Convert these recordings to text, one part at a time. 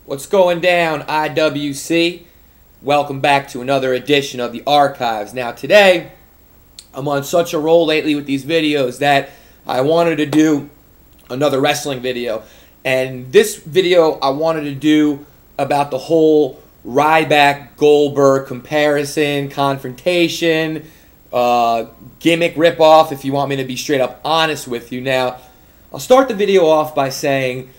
What's going down, IWC? Welcome back to another edition of the Archives. Now today, I'm on such a roll lately with these videos that I wanted to do another wrestling video. And this video I wanted to do about the whole Ryback Goldberg comparison, confrontation, gimmick ripoff, if you want me to be straight up honest with you. Now, I'll start the video off by saying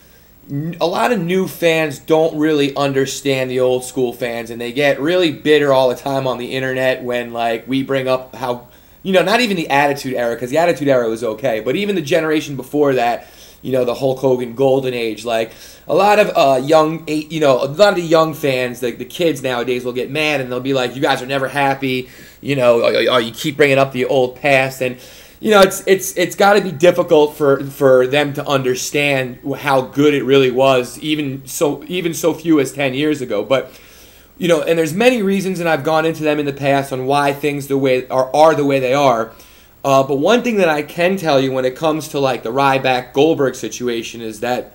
a lot of new fans don't really understand the old school fans, and they get really bitter all the time on the internet when, like, we bring up how, you know, not even the Attitude Era, because the Attitude Era was okay, but even the generation before that, you know, the Hulk Hogan Golden Age, like, a lot of a lot of the young fans, the kids nowadays will get mad, and they'll be like, you guys are never happy, you know, or you keep bringing up the old past, and you know, it's got to be difficult for them to understand how good it really was, even so few as 10 years ago. But you know, and there's many reasons, and I've gone into them in the past on why things are the way they are. But one thing that I can tell you when it comes to like the Ryback Goldberg situation is that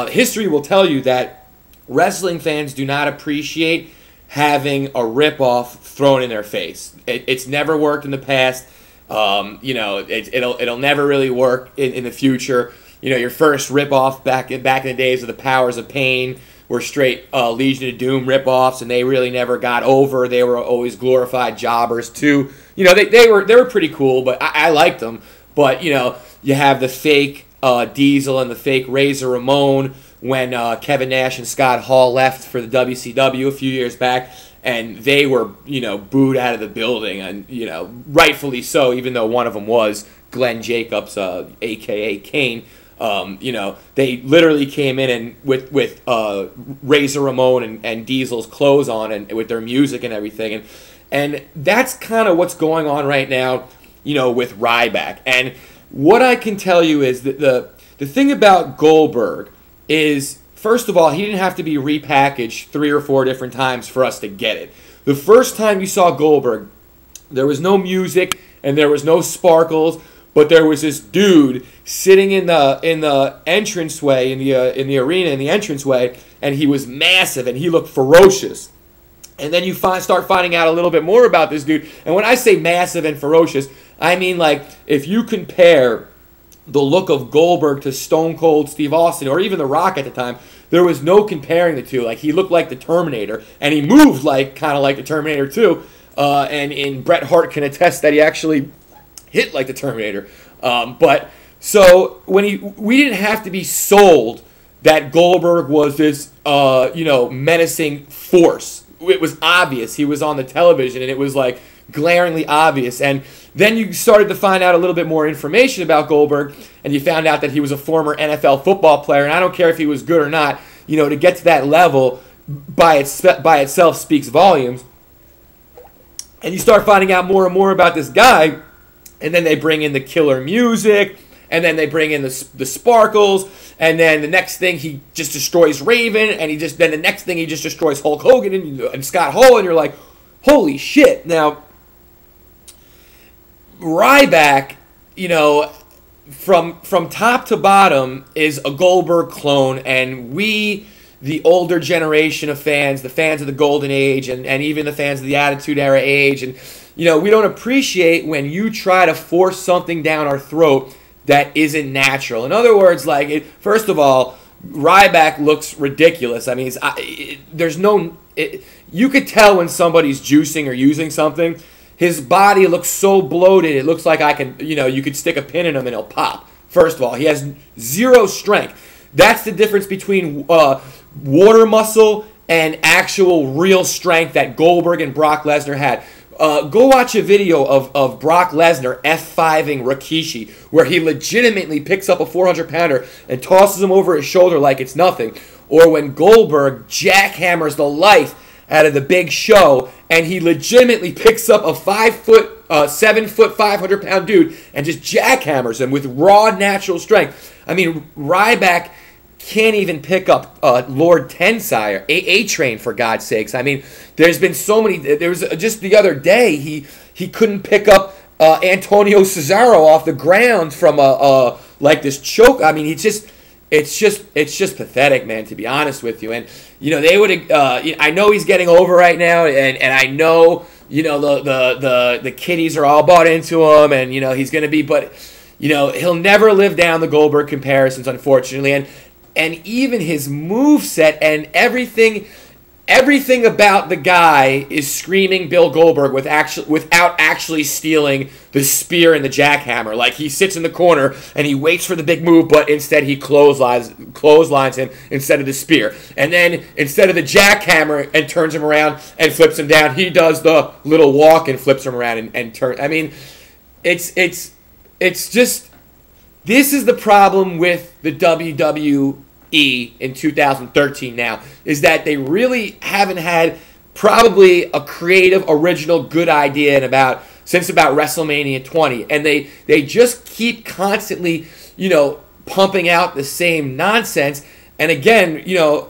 history will tell you that wrestling fans do not appreciate having a ripoff thrown in their face. It's never worked in the past. You know, it'll never really work in the future. You know, your first ripoff back in the days of the Powers of Pain were straight Legion of Doom ripoffs, and they really never got over. They were always glorified jobbers too. You know, they were pretty cool, but I liked them. But you know, you have the fake Diesel and the fake Razor Ramon when Kevin Nash and Scott Hall left for the WCW a few years back. And they were, you know, booed out of the building, and, you know, rightfully so, even though one of them was Glenn Jacobs, a.k.a. Kane. You know, they literally came in and with Razor Ramon and Diesel's clothes on, and with their music and everything. And that's kind of what's going on right now, you know, with Ryback. And what I can tell you is that the thing about Goldberg is, first of all, he didn't have to be repackaged 3 or 4 different times for us to get it. The first time you saw Goldberg, there was no music and there was no sparkles, but there was this dude sitting in the entranceway in the arena in the entranceway, and he was massive and he looked ferocious. And then you start finding out a little bit more about this dude. And when I say massive and ferocious, I mean, like, if you compare the look of Goldberg to Stone Cold Steve Austin, or even The Rock at the time, there was no comparing the two. Like, he looked like the Terminator, and he moved like kind of like the Terminator too. And Bret Hart can attest that he actually hit like the Terminator. But so we didn't have to be sold that Goldberg was this you know, menacing force. It was obvious. He was on the television, and it was like glaringly obvious. And then you started to find out a little bit more information about Goldberg, and you found out that he was a former NFL football player, and I don't care if he was good or not, you know, to get to that level by itself speaks volumes. And you start finding out more and more about this guy, and then they bring in the killer music, and then they bring in the sparkles, and then the next thing he just destroys Raven, and then the next thing he just destroys Hulk Hogan and Scott Hall, and you're like, holy shit. Now, Ryback, you know, from top to bottom is a Goldberg clone, and we, the older generation of fans, the fans of the Golden Age, and even the fans of the Attitude Era age, and you know, we don't appreciate when you try to force something down our throat that isn't natural. In other words, like, first of all, Ryback looks ridiculous. I mean, you could tell when somebody's juicing or using something. His body looks so bloated, it looks like you could stick a pin in him and it'll pop. First of all, he has zero strength. That's the difference between water muscle and actual real strength that Goldberg and Brock Lesnar had. Go watch a video of Brock Lesnar F5ing Rikishi, where he legitimately picks up a 400-pounder and tosses him over his shoulder like it's nothing. Or when Goldberg jackhammers the life out of the Big Show, and he legitimately picks up a 7 foot, 500-pound dude and just jackhammers him with raw natural strength. I mean, Ryback can't even pick up Lord Tensire, A-Train, for God's sakes. I mean, there's been so many. There was just the other day he couldn't pick up Antonio Cesaro off the ground from like this choke. I mean, it's just pathetic, man, to be honest with you. And they would. I know he's getting over right now, and I know the kiddies are all bought into him, and he's gonna be, but he'll never live down the Goldberg comparisons, unfortunately, and even his moveset and everything about the guy is screaming Bill Goldberg without actually stealing the spear and the jackhammer. Like, he sits in the corner and he waits for the big move, but instead he clotheslines him instead of the spear. And then instead of the jackhammer and turns him around and flips him down, he does the little walk and flips him around and turn. I mean, it's just, this is the problem with the WWE in 2013 now, is that they really haven't had probably a creative, original, good idea since about WrestleMania 20. And they just keep constantly, pumping out the same nonsense. And again,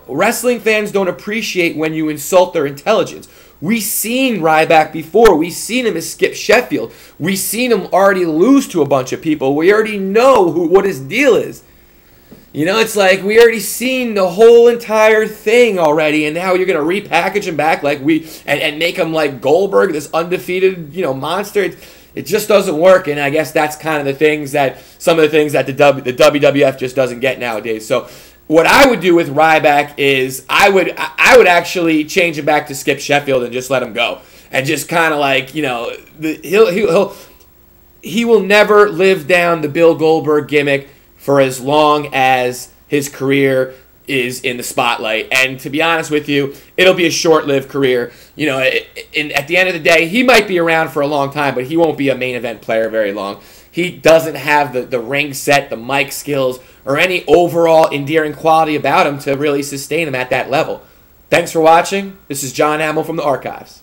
wrestling fans don't appreciate when you insult their intelligence. We've seen Ryback before. We've seen him as Skip Sheffield. We've seen him already lose to a bunch of people. We already know what his deal is. It's like we already seen the whole entire thing already, and now you're going to repackage him back like and make him like Goldberg, this undefeated, monster. It just doesn't work, and I guess that's kind of some of the things that the WWF just doesn't get nowadays. So what I would do with Ryback is I would actually change him back to Skip Sheffield and just let him go, and just kind of like he will never live down the Bill Goldberg gimmick for as long as his career is in the spotlight. And to be honest with you, it'll be a short-lived career. At the end of the day, he might be around for a long time, but he won't be a main event player very long. He doesn't have the ring set, the mic skills, or any overall endearing quality about him to really sustain him at that level. Thanks for watching. This is John Hamill from the Archives.